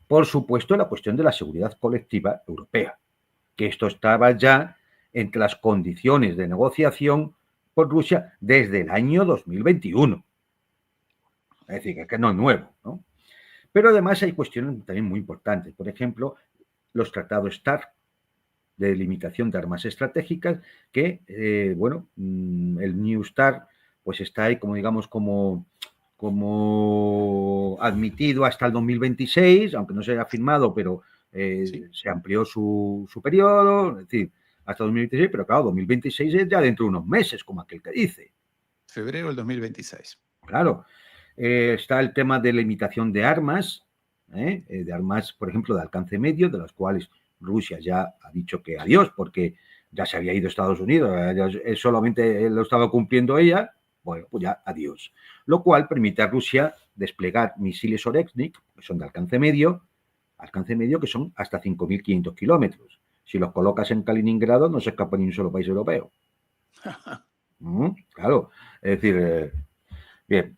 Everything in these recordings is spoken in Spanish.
por supuesto, la cuestión de la seguridad colectiva europea, que esto estaba ya entre las condiciones de negociación con Rusia desde el año 2021. Es decir, que no es nuevo, ¿no? Pero además hay cuestiones también muy importantes. Por ejemplo, los tratados START de limitación de armas estratégicas, que, el New START pues está ahí como, digamos, como admitido hasta el 2026, aunque no se haya firmado, pero sí, se amplió su periodo, es decir, hasta 2026, pero claro, 2026 es ya dentro de unos meses, como aquel que dice. Febrero del 2026. Claro. Está el tema de limitación de armas, por ejemplo, de alcance medio, de las cuales Rusia ya ha dicho que adiós, porque ya se había ido a Estados Unidos, solamente lo estaba cumpliendo ella, bueno, pues ya adiós. Lo cual permite a Rusia desplegar misiles Oresnik, que son de alcance medio, que son hasta 5.500 kilómetros. Si los colocas en Kaliningrado, no se escapa ni un solo país europeo. Claro, es decir, bien.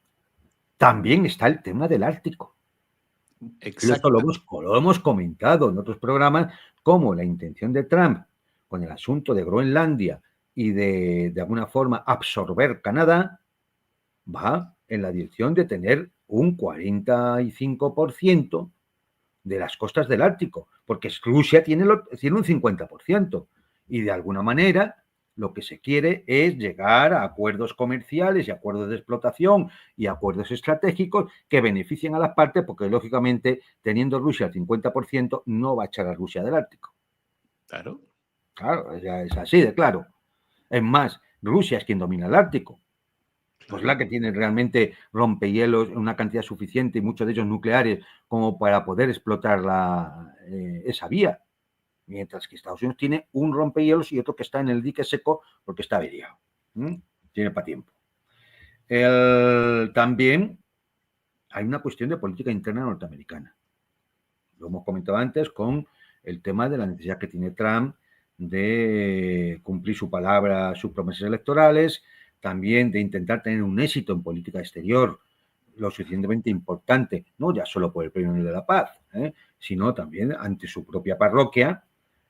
También está el tema del Ártico. Esto lo hemos comentado en otros programas, como la intención de Trump con el asunto de Groenlandia y de alguna forma absorber Canadá, va en la dirección de tener un 45% de las costas del Ártico, porque Rusia tiene un 50%, y de alguna manera lo que se quiere es llegar a acuerdos comerciales y acuerdos de explotación y acuerdos estratégicos que beneficien a las partes, porque lógicamente teniendo Rusia el 50% no va a echar a Rusia del Ártico. Claro. Claro, ya es así de claro. Es más, Rusia es quien domina el Ártico. Pues la que tiene realmente rompehielos en una cantidad suficiente y muchos de ellos nucleares como para poder explotar esa vía. Mientras que Estados Unidos tiene un rompehielos y otro que está en el dique seco porque está averiado. Tiene para tiempo. También hay una cuestión de política interna norteamericana. Lo hemos comentado antes con el tema de la necesidad que tiene Trump de cumplir su palabra, sus promesas electorales, también de intentar tener un éxito en política exterior lo suficientemente importante, no ya solo por el Premio Nobel de la Paz, sino también ante su propia parroquia,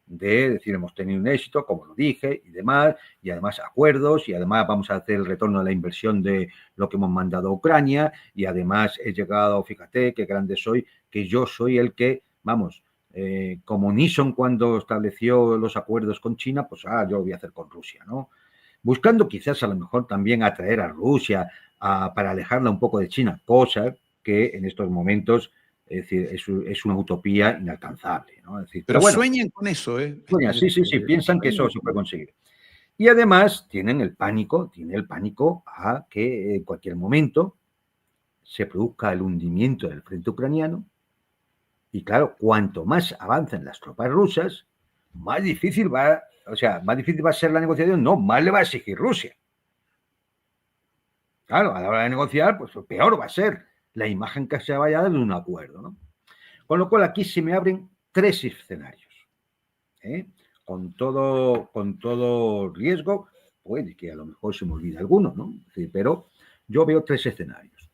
de decir, hemos tenido un éxito, como lo dije, y demás, y además acuerdos, y además vamos a hacer el retorno de la inversión de lo que hemos mandado a Ucrania, y además he llegado, fíjate qué grande soy, que yo soy el que, como Nixon cuando estableció los acuerdos con China, pues yo lo voy a hacer con Rusia, ¿no? Buscando quizás a lo mejor también atraer a Rusia para alejarla un poco de China, cosa que en estos momentos es decir, es una utopía inalcanzable, ¿no? Es decir, pero bueno, sueñan con eso, ¿eh? Sueñan, sí, piensan que eso se puede conseguir. Y además tiene el pánico a que en cualquier momento se produzca el hundimiento del frente ucraniano. Y claro, cuanto más avancen las tropas rusas, más difícil va a ser la negociación, no, más le va a exigir Rusia. Claro, a la hora de negociar, pues peor va a ser la imagen que se vaya a dar de un acuerdo, ¿no? Con lo cual aquí se me abren 3 escenarios. Con todo riesgo, puede que a lo mejor se me olvide alguno, ¿no? Sí, pero yo veo 3 escenarios.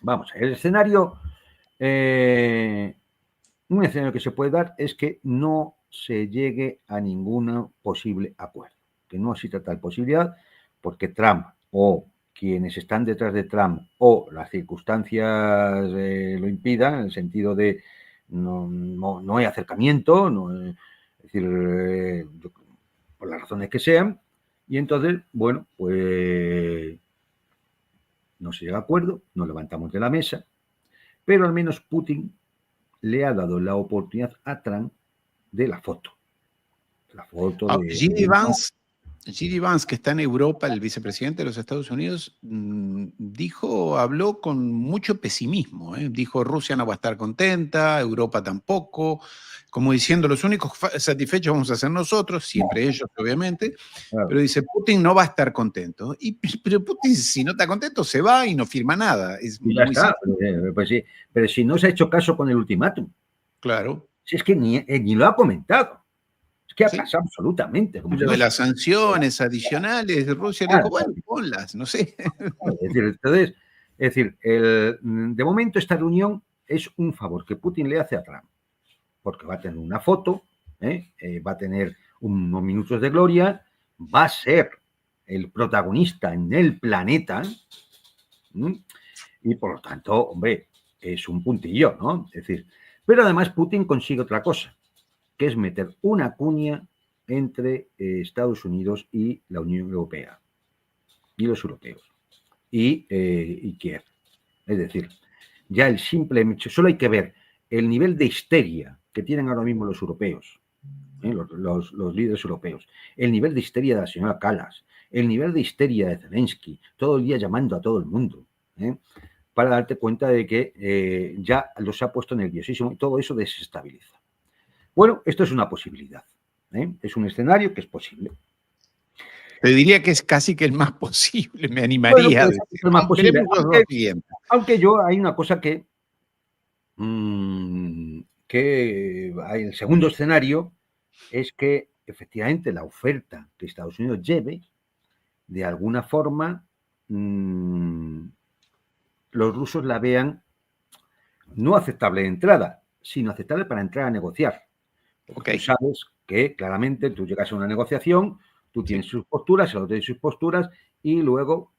Vamos, el escenario, un escenario que se puede dar es que no se llegue a ningún posible acuerdo, que no exista tal posibilidad, porque Trump o quienes están detrás de Trump o las circunstancias lo impidan, en el sentido de no hay acercamiento, es decir, por las razones que sean, y entonces, bueno, pues no se llega a acuerdo, nos levantamos de la mesa, pero al menos Putin le ha dado la oportunidad a Trump de la foto. La foto de... J.D. Vance, que está en Europa, el vicepresidente de los Estados Unidos, habló con mucho pesimismo. Dijo, Rusia no va a estar contenta, Europa tampoco, como diciendo, los únicos satisfechos vamos a ser nosotros, siempre ellos, obviamente, pero dice, Putin no va a estar contento. Pero Putin, si no está contento, se va y no firma nada. Es y ya muy está, pues sí, pero si no se ha hecho caso con el ultimátum. Claro. Si es que ni lo ha comentado. Es que ha pasado absolutamente. Como lo de las sanciones adicionales de Rusia, le dijo, bueno, ponlas, no sé. Es decir, de momento esta reunión es un favor que Putin le hace a Trump, porque va a tener una foto, va a tener unos minutos de gloria, va a ser el protagonista en el planeta, y por lo tanto, hombre, es un puntillo, ¿no? Es decir, pero además Putin consigue otra cosa, que es meter una cuña entre Estados Unidos y la Unión Europea, y los europeos, y Kiev. Es decir, ya el simple hecho, solo hay que ver el nivel de histeria que tienen ahora mismo los europeos, los líderes europeos, el nivel de histeria de la señora Kallas, el nivel de histeria de Zelensky, todo el día llamando a todo el mundo, para darte cuenta de que ya los ha puesto nerviosísimo y todo eso desestabiliza. Bueno, esto es una posibilidad, es un escenario que es posible. Te diría que es casi que el más posible, me animaría Bueno, a decir. es más posible, aunque yo hay una cosa que hay el segundo escenario es que efectivamente la oferta que Estados Unidos lleve, de alguna forma, los rusos la vean no aceptable de entrada, sino aceptable para entrar a negociar. Porque tú sabes que claramente tú llegas a una negociación, tú tienes sus posturas, el otro tiene sus posturas, y luego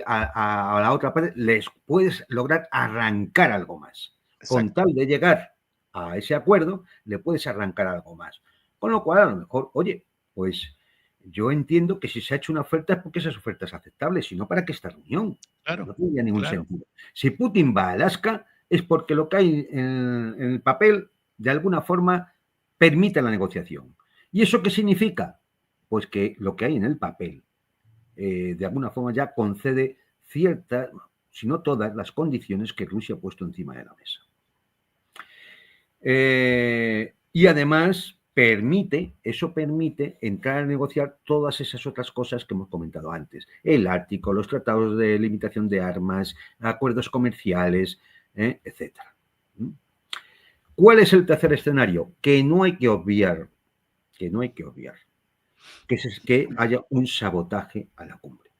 a la otra parte les puedes lograr arrancar algo más. Exacto. Con tal de llegar a ese acuerdo, le puedes arrancar algo más. Con lo cual, a lo mejor, oye, pues yo entiendo que si se ha hecho una oferta es porque esa oferta es aceptable, si no, ¿para qué esta reunión? Claro, no tendría ningún sentido. Si Putin va a Alaska, es porque lo que hay en el papel, de alguna forma, permite la negociación. ¿Y eso qué significa? Pues que lo que hay en el papel, de alguna forma ya concede ciertas, si no todas, las condiciones que Rusia ha puesto encima de la mesa. Y además eso permite entrar a negociar todas esas otras cosas que hemos comentado antes. El Ártico, los tratados de limitación de armas, acuerdos comerciales, etc. ¿Cuál es el tercer escenario? Que no hay que obviar, que es que haya un sabotaje a la cumbre.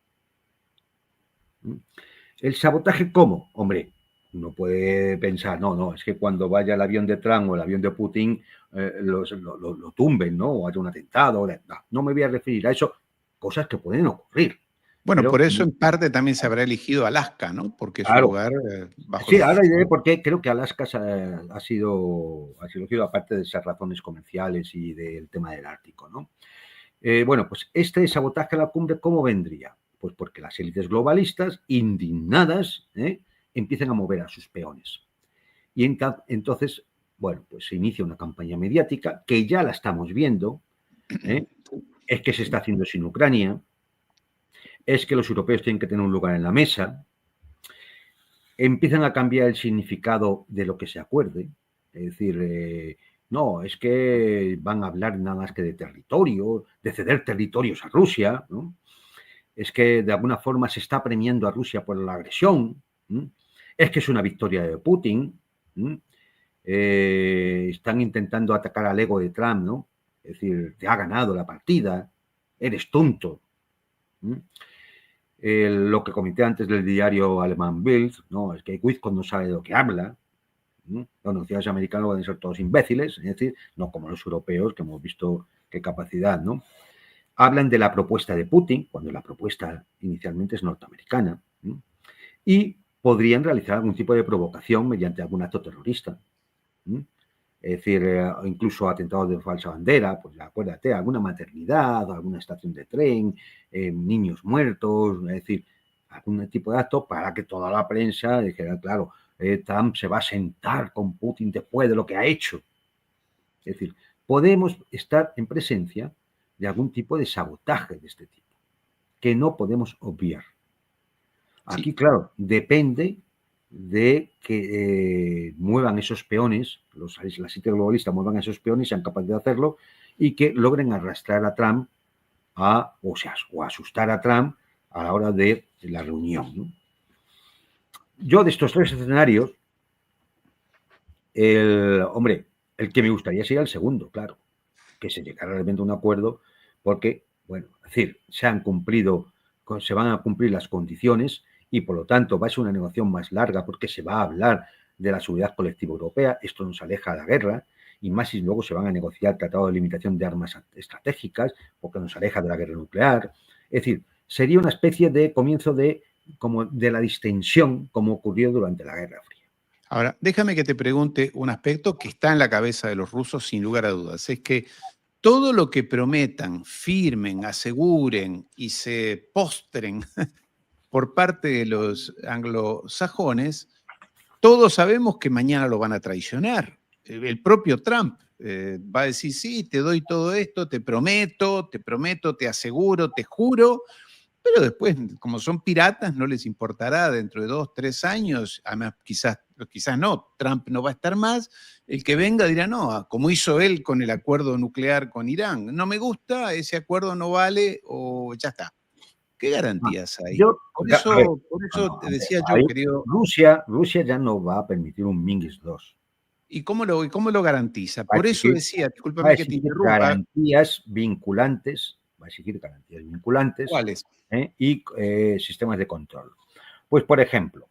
¿El sabotaje cómo? Hombre, uno puede pensar, no, es que cuando vaya el avión de Trump o el avión de Putin lo tumben, ¿no? O haya un atentado. No me voy a referir a eso, cosas que pueden ocurrir. Bueno, por eso en parte también se habrá elegido Alaska, ¿no? Porque es un lugar bajo... Sí, ahora diré por qué creo que Alaska ha sido elegido, aparte de esas razones comerciales y del tema del Ártico, ¿no? Bueno, pues este sabotaje a la cumbre, ¿cómo vendría? Pues porque las élites globalistas, indignadas, empiezan a mover a sus peones. Y entonces, bueno, pues se inicia una campaña mediática que ya la estamos viendo, es que se está haciendo sin Ucrania, es que los europeos tienen que tener un lugar en la mesa, empiezan a cambiar el significado de lo que se acuerde, es decir, no, es que van a hablar nada más que de territorio, de ceder territorios a Rusia, ¿no? Es que de alguna forma se está premiando a Rusia por la agresión, es que es una victoria de Putin, están intentando atacar al ego de Trump, ¿no? Es decir, te ha ganado la partida, eres tonto. Lo que comenté antes del diario alemán Bild, ¿no? Es que Wizkon no sabe de lo que habla. Los noticiarios americanos van a ser todos imbéciles, es decir, no como los europeos, que hemos visto qué capacidad, ¿no? Hablan de la propuesta de Putin, cuando la propuesta inicialmente es norteamericana, y podrían realizar algún tipo de provocación mediante algún acto terrorista. Es decir, incluso atentados de falsa bandera, pues acuérdate, alguna maternidad, alguna estación de tren, niños muertos, es decir, algún tipo de acto para que toda la prensa dijera, claro, Trump se va a sentar con Putin después de lo que ha hecho. Es decir, podemos estar en presencia de algún tipo de sabotaje de este tipo, que no podemos obviar. Aquí, claro, depende de que muevan esos peones, las élites globalistas muevan esos peones, sean capaces de hacerlo, y que logren arrastrar a Trump o asustar a Trump a la hora de la reunión, ¿no? Yo, de estos tres escenarios, el que me gustaría sería el segundo, claro, que se llegara realmente a un acuerdo, porque, bueno, es decir, se van a cumplir las condiciones y por lo tanto va a ser una negociación más larga porque se va a hablar de la seguridad colectiva europea. Esto nos aleja de la guerra, y más si luego se van a negociar tratados de limitación de armas estratégicas, porque nos aleja de la guerra nuclear. Es decir, sería una especie de comienzo de la distensión, como ocurrió durante la Guerra Fría. Ahora, déjame que te pregunte un aspecto que está en la cabeza de los rusos sin lugar a dudas. Es que todo lo que prometan, firmen, aseguren y se postren por parte de los anglosajones, todos sabemos que mañana lo van a traicionar. El propio Trump va a decir, sí, te doy todo esto, te prometo, te aseguro, te juro, pero después, como son piratas, no les importará dentro de 2, 3 años, además quizás no, Trump no va a estar más, el que venga dirá no, como hizo él con el acuerdo nuclear con Irán, no me gusta, ese acuerdo no vale o ya está. ¿Qué garantías hay? Por eso te decía yo, querido. Rusia ya no va a permitir un Minsk-2. ¿Y cómo lo garantiza? Por eso decía, discúlpame que te interrumpa. Garantías vinculantes, va a exigir garantías vinculantes. ¿Cuáles? Y sistemas de control. Pues, por ejemplo,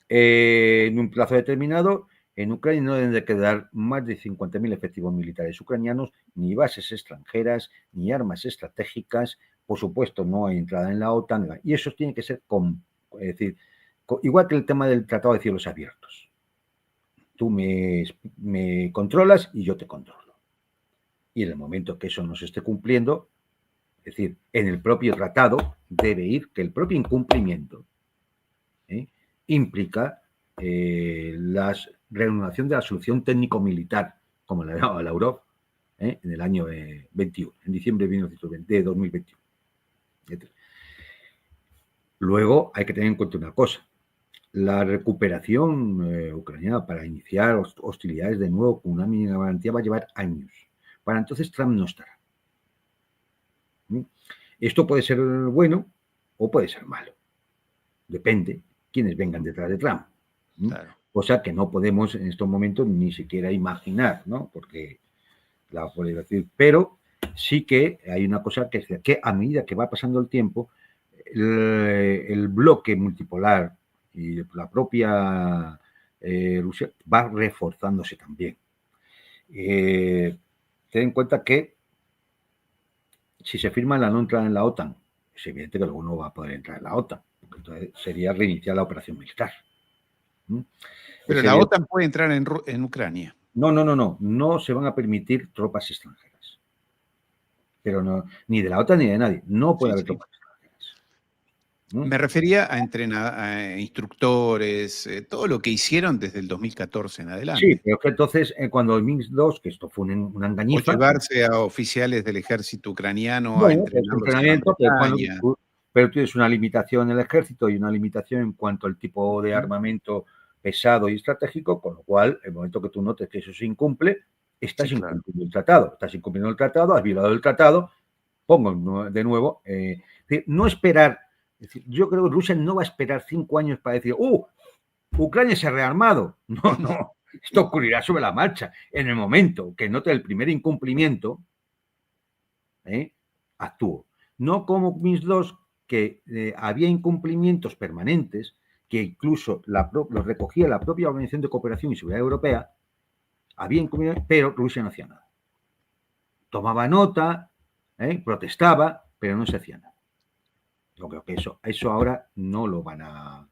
en un plazo determinado, en Ucrania no deben de quedar más de 50.000 efectivos militares ucranianos, ni bases extranjeras, ni armas estratégicas. Por supuesto, no hay entrada en la OTAN, y eso tiene que ser es decir, igual que el tema del Tratado de Cielos Abiertos. Tú me controlas y yo te controlo. Y en el momento que eso no se esté cumpliendo, es decir, en el propio tratado debe ir que el propio incumplimiento implica la reanudación de la solución técnico-militar, como la llamaba Lavrov, en el año 21, en diciembre de 2021. Luego hay que tener en cuenta una cosa. La recuperación ucraniana para iniciar hostilidades de nuevo con una mínima garantía va a llevar años. Para entonces Trump no estará. Esto puede ser bueno o puede ser malo. Depende quiénes vengan detrás de Trump. Claro. Cosa que no podemos en estos momentos ni siquiera imaginar, ¿no? Porque pero sí que hay una cosa que es que a medida que va pasando el tiempo, el bloque multipolar y la propia Rusia va reforzándose también. Ten en cuenta que si se firma la no entrada en la OTAN, es evidente que luego no va a poder entrar en la OTAN, porque entonces sería reiniciar la operación militar. Pero la OTAN puede entrar en Ucrania. No se van a permitir tropas extranjeras. Pero no, ni de la OTAN ni de nadie. No puede haber tropas extranjeras. Me refería a instructores, todo lo que hicieron desde el 2014 en adelante. Sí, pero que entonces cuando el Minsk-2, que esto fue una engañifa. O llevarse a oficiales del ejército ucraniano a Bueno, entrenarlos pero tienes una limitación en el ejército y una limitación en cuanto al tipo de armamento pesado y estratégico, con lo cual, el momento que tú notes que eso se incumple, estás incumpliendo el tratado. Estás incumpliendo el tratado, has violado el tratado. Pongo de nuevo, no esperar. Es decir, yo creo que Rusia no va a esperar 5 años para decir, Ucrania se ha rearmado. No. Esto ocurrirá sobre la marcha. En el momento que note el primer incumplimiento, actúo. No como Minsk-2, que había incumplimientos permanentes, que incluso los recogía la propia Organización de Cooperación y Seguridad Europea, había incumplimientos, pero Rusia no hacía nada. Tomaba nota, protestaba, pero no se hacía nada. Yo creo que eso ahora no va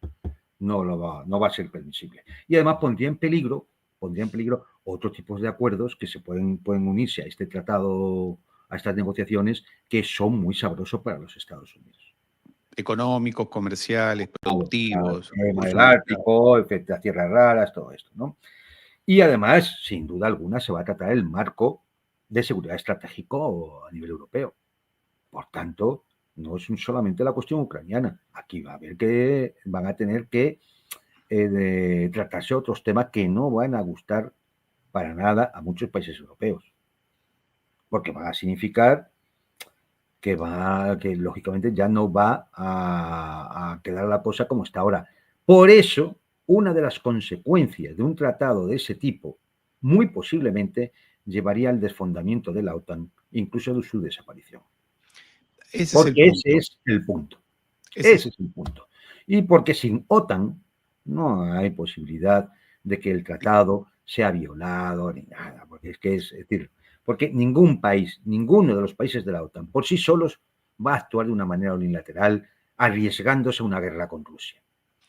a ser permisible. Y además pondría en peligro otros tipos de acuerdos que se pueden unirse a este tratado, a estas negociaciones, que son muy sabrosos para los Estados Unidos. Económicos, comerciales, productivos. El Ártico, las tierras raras, todo esto, ¿no? Y además, sin duda alguna, se va a tratar el marco de seguridad estratégico a nivel europeo. Por tanto, no es solamente la cuestión ucraniana. Aquí van a tener que tratarse otros temas que no van a gustar para nada a muchos países europeos. Porque van a significar que lógicamente ya no va a quedar la cosa como está ahora. Por eso, una de las consecuencias de un tratado de ese tipo, muy posiblemente, llevaría al desfondamiento de la OTAN, incluso de su desaparición. Porque ese es el punto. Ese es el punto. Y porque sin OTAN no hay posibilidad de que el tratado sea violado ni nada, porque es decir, porque ningún país, ninguno de los países de la OTAN por sí solos va a actuar de una manera unilateral arriesgándose a una guerra con Rusia.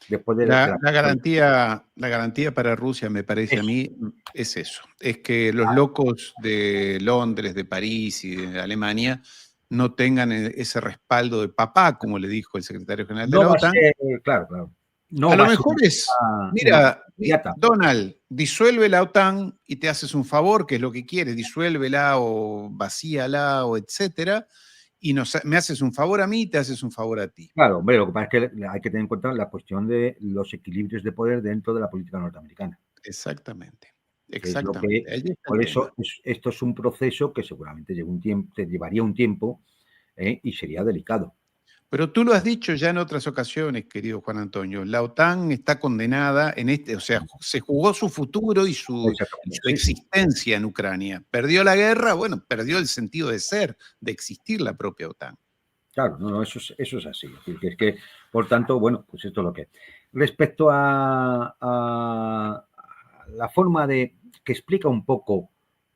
Después de La garantía para Rusia, me parece a eso, mí, es eso. Es que los locos de Londres, de París y de Alemania no tengan ese respaldo de papá, como le dijo el secretario general de no la va a OTAN. ser, claro, A no va lo a ser mejor es, una cosa mira, inmediata. Donald, disuelve la OTAN y te haces un favor, que es lo que quieres, disuélvela o vacíala o etcétera, y me haces un favor a mí y te haces un favor a ti. Claro, hombre, lo que pasa es que hay que tener en cuenta la cuestión de los equilibrios de poder dentro de la política norteamericana, Exactamente, que es lo exactamente. que, Ahí está el por tema. eso esto es un proceso que seguramente te llevaría un tiempo, y sería delicado. Pero tú lo has dicho ya en otras ocasiones, querido Juan Antonio, la OTAN está condenada o sea, se jugó su futuro y Exactamente, su sí, sí. existencia en Ucrania. Perdió la guerra, bueno, perdió el sentido de ser, de existir la propia OTAN. Claro, no, eso es así. Es decir, que es que, por tanto, bueno, pues esto es lo que. Respecto a la forma que explica un poco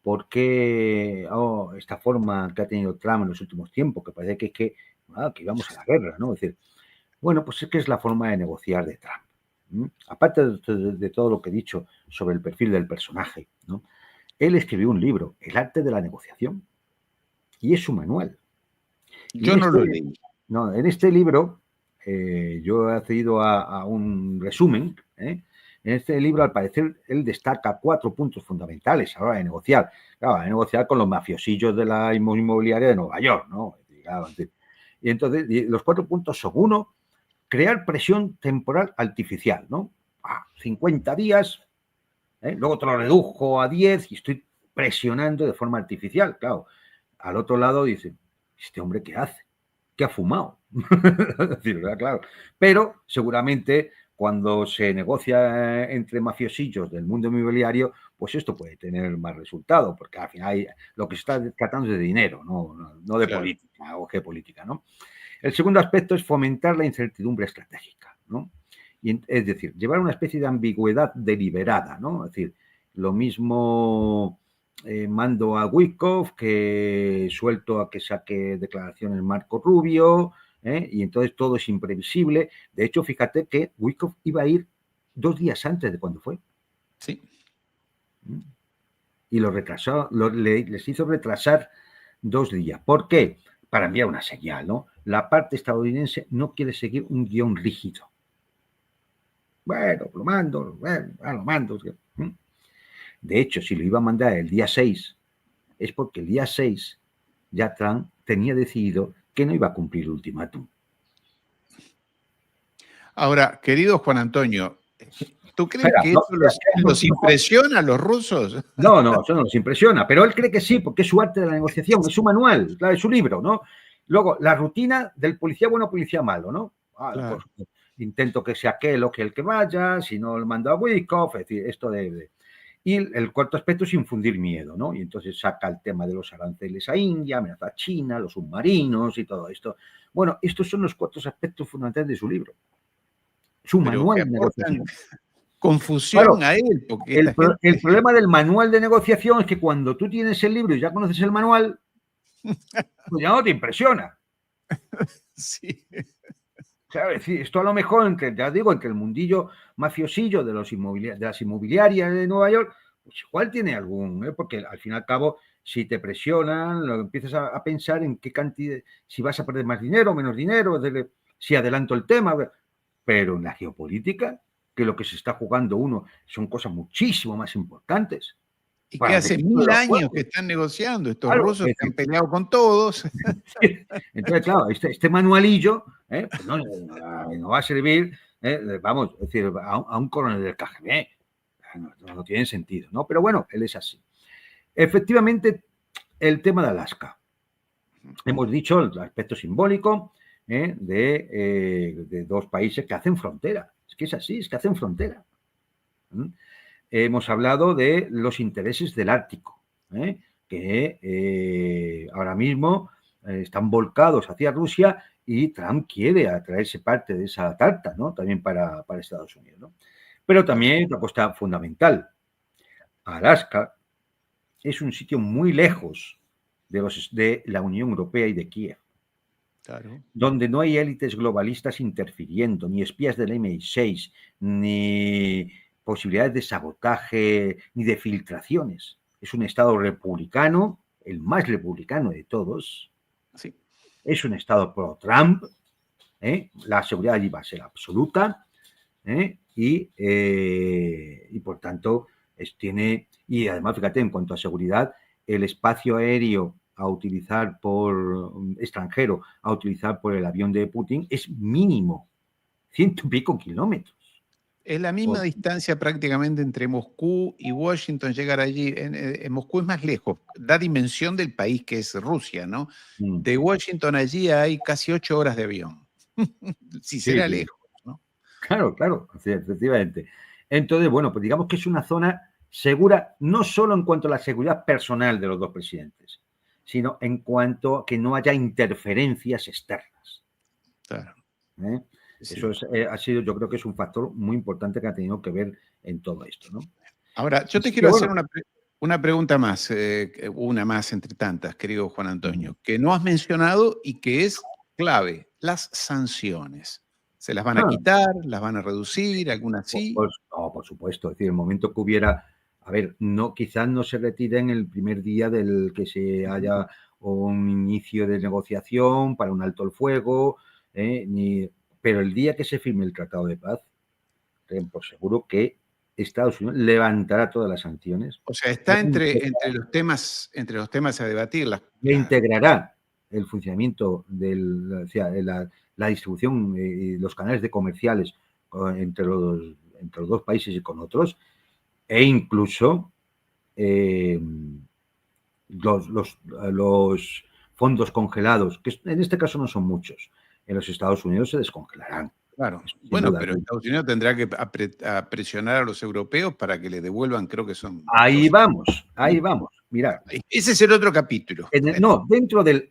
por qué esta forma que ha tenido Trump en los últimos tiempos, que parece que íbamos a la guerra, ¿no? Es decir, bueno, pues es que es la forma de negociar de Trump. Aparte de todo lo que he dicho sobre el perfil del personaje, ¿no? Él escribió un libro, El arte de la negociación, y es su manual. Y Yo no lo leí. en este libro, yo he accedido a un resumen. En este libro, al parecer, él destaca 4 puntos fundamentales a la hora de negociar. Claro, de negociar con los mafiosillos de la inmobiliaria de Nueva York, ¿no? Claro, y entonces, los 4 puntos son: 1, crear presión temporal artificial, ¿no? 50 días, luego te lo redujo a 10 y estoy presionando de forma artificial. Claro, al otro lado dice, ¿este hombre qué hace? ¿Qué ha fumado? Es decir, ¿verdad? Claro. Pero seguramente cuando se negocia entre mafiosillos del mundo inmobiliario, pues esto puede tener más resultado, porque al final lo que se está tratando es de dinero, no de Claro. política o geopolítica, ¿no? El segundo aspecto es fomentar la incertidumbre estratégica, ¿no? Es decir, llevar una especie de ambigüedad deliberada, ¿no? Es decir, lo mismo mando a Witkoff que suelto a que saque declaraciones Marco Rubio, y entonces todo es imprevisible. De hecho, fíjate que Witkoff iba a ir 2 días antes de cuando fue. Sí. Y lo retrasó, les hizo retrasar 2 días. ¿Por qué? Para enviar una señal, ¿no? La parte estadounidense no quiere seguir un guión rígido. Bueno, lo mando, lo mando. De hecho, si lo iba a mandar el día 6, es porque el día 6 ya Trump tenía decidido que no iba a cumplir el ultimátum. Ahora, querido Juan Antonio, ¿tú crees Espera, que no, eso los impresiona a los rusos? no, eso no nos impresiona, pero él cree que sí, porque es su arte de la negociación, es su manual, claro, es su libro, ¿no? Luego, la rutina del policía bueno, policía malo, ¿no? Claro. Pues intento que sea aquel o que el que vaya, si no lo mando a Witkoff, es decir, esto de. Y el cuarto aspecto es infundir miedo, ¿no? Y entonces saca el tema de los aranceles a India, amenaza a China, los submarinos y todo esto. Bueno, estos son los 4 aspectos fundamentales de su libro, su Pero que manual de aportan negociación. Claro, confusión a él, porque esta gente... el problema del manual de negociación es que cuando tú tienes el libro y ya conoces el manual, pues ya no te impresiona. Sí. ¿Sabes? Es decir, esto a lo mejor, ya digo, entre el mundillo mafiosillo de las inmobiliarias de Nueva York, pues igual tiene algún, porque al fin y al cabo, si te presionan, lo empiezas a pensar en qué cantidad, si vas a perder más dinero o menos dinero, si adelanto el tema. Pero en la geopolítica, que lo que se está jugando uno son cosas muchísimo más importantes Y que para el hace destino de 1000 los años que pueblos. están negociando estos Claro, rusos que han peleado con todos. entonces, claro, este manualillo, pues no va a servir, vamos, es decir, a un coronel del KGB. No tiene sentido, ¿no? Pero bueno, él es así. Efectivamente, el tema de Alaska. Hemos dicho el aspecto simbólico de 2 países que hacen frontera. Es que es así, es que hacen frontera. Hemos hablado de los intereses del Ártico, que ahora mismo están volcados hacia Rusia y Trump quiere atraerse parte de esa tarta, ¿no? También para Estados Unidos, ¿no? Pero también otra cosa fundamental. Alaska es un sitio muy lejos de la Unión Europea y de Kiev, Claro. donde no hay élites globalistas interfiriendo, ni espías del MI6, ni posibilidades de sabotaje, ni de filtraciones. Es un Estado republicano, el más republicano de todos. Sí. Es un Estado pro-Trump. La seguridad allí va a ser absoluta. Y por tanto, y además, fíjate, en cuanto a seguridad, el espacio aéreo a utilizar por extranjero, a utilizar por el avión de Putin es mínimo, 100 y pico kilómetros. Es la misma distancia prácticamente entre Moscú y Washington llegar allí. En Moscú es más lejos, da dimensión del país que es Rusia, ¿no? De Washington allí hay casi 8 horas de avión. Si será Sí. lejos, ¿no? Claro, sí, efectivamente. Entonces, bueno, pues digamos que es una zona segura, no solo en cuanto a la seguridad personal de los dos presidentes, sino en cuanto a que no haya interferencias externas. Claro. Sí. Eso ha sido, yo creo que es un factor muy importante que ha tenido que ver en todo esto, ¿no? Ahora, yo te quiero hacer una pregunta más, una más entre tantas, querido Juan Antonio, que no has mencionado y que es clave, las sanciones. ¿Se las van a quitar? ¿Las van a reducir? ¿Algunas sí? No, por supuesto. Es decir, el momento que hubiera, a ver, quizás no se retiren el primer día del que se haya un inicio de negociación para un alto el fuego, pero el día que se firme el Tratado de Paz, ten por seguro que Estados Unidos levantará todas las sanciones. O sea, está entre los temas a debatir. Integrará el funcionamiento de la distribución y los canales de comerciales entre los dos países y con otros, e incluso los fondos congelados, que en este caso no son muchos, en los Estados Unidos se descongelarán. Claro. Bueno, pero Estados Unidos tendrá que presionar a los europeos para que le devuelvan, creo que son... Ahí vamos. Mirad. Ese es el otro capítulo. No, dentro del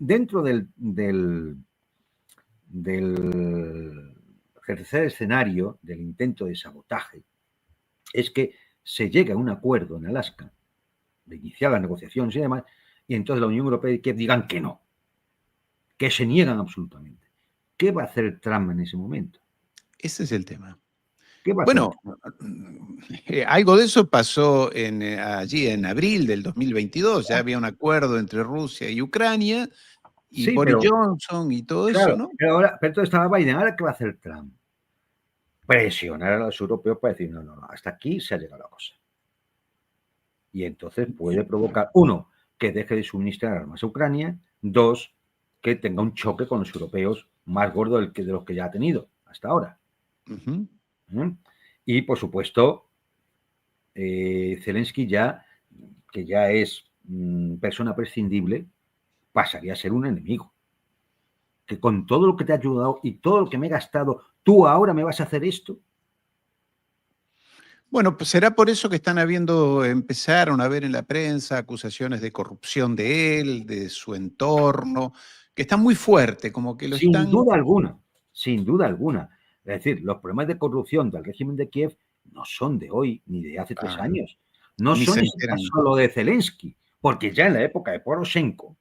tercer escenario del intento de sabotaje es que se llega a un acuerdo en Alaska de iniciar las negociaciones y demás, y entonces la Unión Europea y Kiev digan que no, que se niegan absolutamente. ¿Qué va a hacer Trump en ese momento? Ese es el tema. ¿Qué va a Bueno, hacer? algo de eso pasó allí en abril del 2022. Ya había un acuerdo entre Rusia y Ucrania y Sí, Boris Johnson y todo eso, ¿no? Pero entonces estaba Biden. ¿Ahora qué va a hacer Trump? Presionar a los europeos para decir, no, hasta aquí se ha llegado la cosa. Y entonces puede provocar, uno, que deje de suministrar armas a Ucrania, dos, que tenga un choque con los europeos más gordo de los que ya ha tenido hasta ahora. Y, por supuesto, Zelensky que ya es persona prescindible, pasaría a ser un enemigo. Que con todo lo que te ha ayudado y todo lo que me he gastado, ¿tú ahora me vas a hacer esto? Bueno, pues será por eso que empezaron a ver en la prensa acusaciones de corrupción de él, de su entorno, que está muy fuerte, como que Sin duda alguna. Es decir, los problemas de corrupción del régimen de Kiev no son de hoy ni de hace 3 años. No ni son se enteran. solo de Zelensky, porque ya en la época de Poroshenko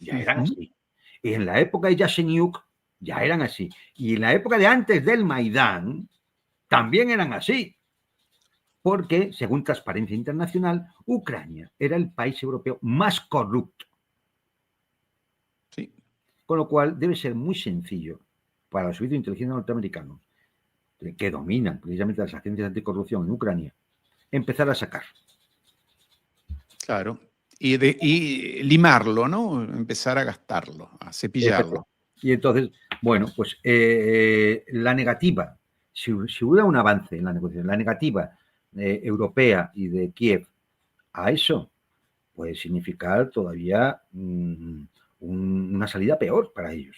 ya eran así. Y en la época de Yatsenyuk ya eran así. Y en la época de antes del Maidán también eran así. Porque, según Transparencia Internacional, Ucrania era el país europeo más corrupto. Sí. Con lo cual, debe ser muy sencillo para los servicios de inteligencia norteamericanos, que dominan precisamente las agencias anticorrupción en Ucrania, empezar a sacar. Claro. Y limarlo, ¿no? Empezar a gastarlo, a cepillarlo. Y entonces, bueno, pues la negativa, si hubiera un avance en la negociación, la negativa europea y de Kiev a eso puede significar todavía una salida peor para ellos.